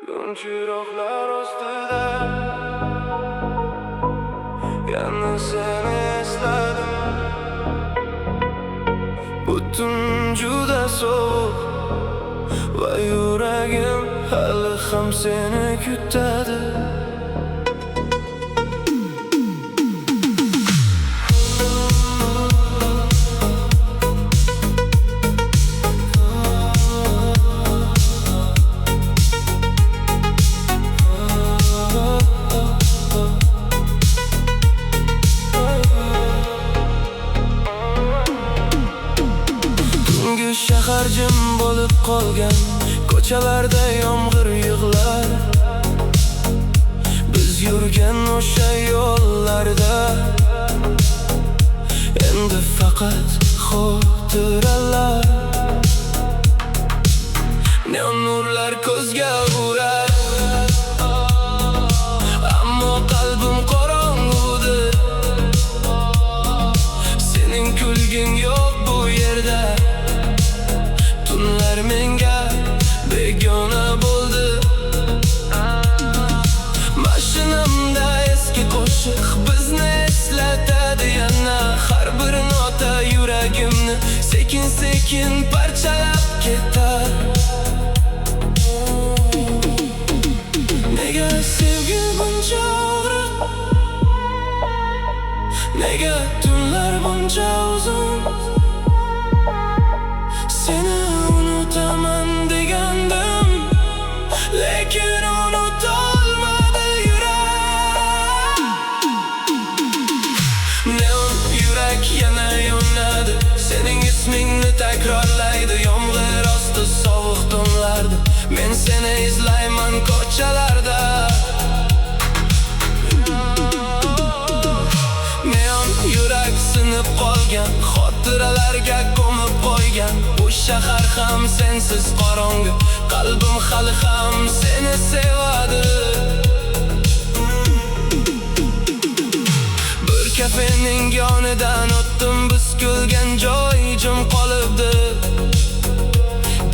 Chiroqlar ostida yana seni esladim. Butun juda sovuq va yuragim hali ham seni kutadi. Shahar jim bo'lib qolgan, ko'chalarda yomg'ir yig'lar. Biz yurgan o'sha yo'llarda endi faqat xotiralar. Neon nurlar ko'zga urar, ammo qalbim qorong'udir. Sening kulging yo'q bu yerda. Tunlar menga begona bo'ldi. Mashinamda eski qo'shiq bizni eslatadi yana. Har bir nota yuragimni sekin-sekin parchalab ketar. Nega sevgi buncha og'ir? Nega tunlar buncha uzun? Seni unutaman degandim, lekin unutolmadi yurak. Neon yurak yana yonadi, sening ismingni takrorlaydi. Yomg'ir osti sovuq tunlarda men seni izlayman ko'chalarda. Neon yurak sinib qolgan, xotiralarga ko'mib qo'ygan. Bu shahar ham sensiz qorong'i, qalbim hali ham seni sevadi. Bir kafening yonidan o'tdim, biz kulgan joy jim qolibdi.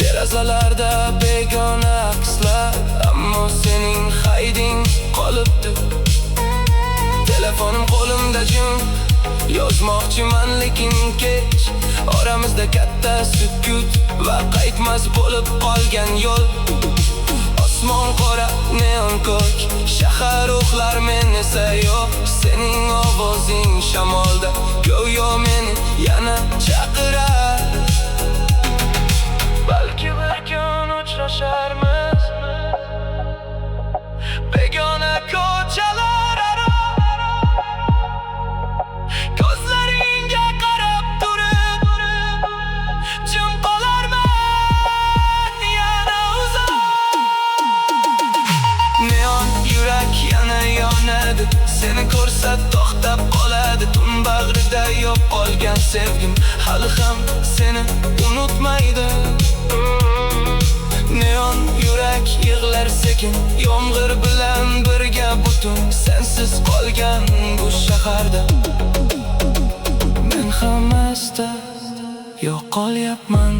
Derazalarda begona akslar, ammo sening hayding qolibdi. Telefonim qo'limda jim, yozmoqchiman lekin kech. Oramizda katta sukut va qaytmas bo'lib qolgan yo'l. Osmon qora, neon ko'k, shahar uxlar, men esa yo'q. Sening ovozing shamolda go'yo meni yana chaqirar. Balki bir kun uchrasharmiz begona ko'chalar aro. Ko'zlaringga qarab turib jim qolarman yana uzoq. Neon yurak yana yonadi, seni ko'rsa to'xtab qoladi. Tun bag'rida yo'q qolgan sevgim hali ham seni unutmaydi. Neon yurak yig'lar sekin, yomg'ir bilan birga butun. Sensiz qolgan bu shaharda men ham asta yo'qolyapman.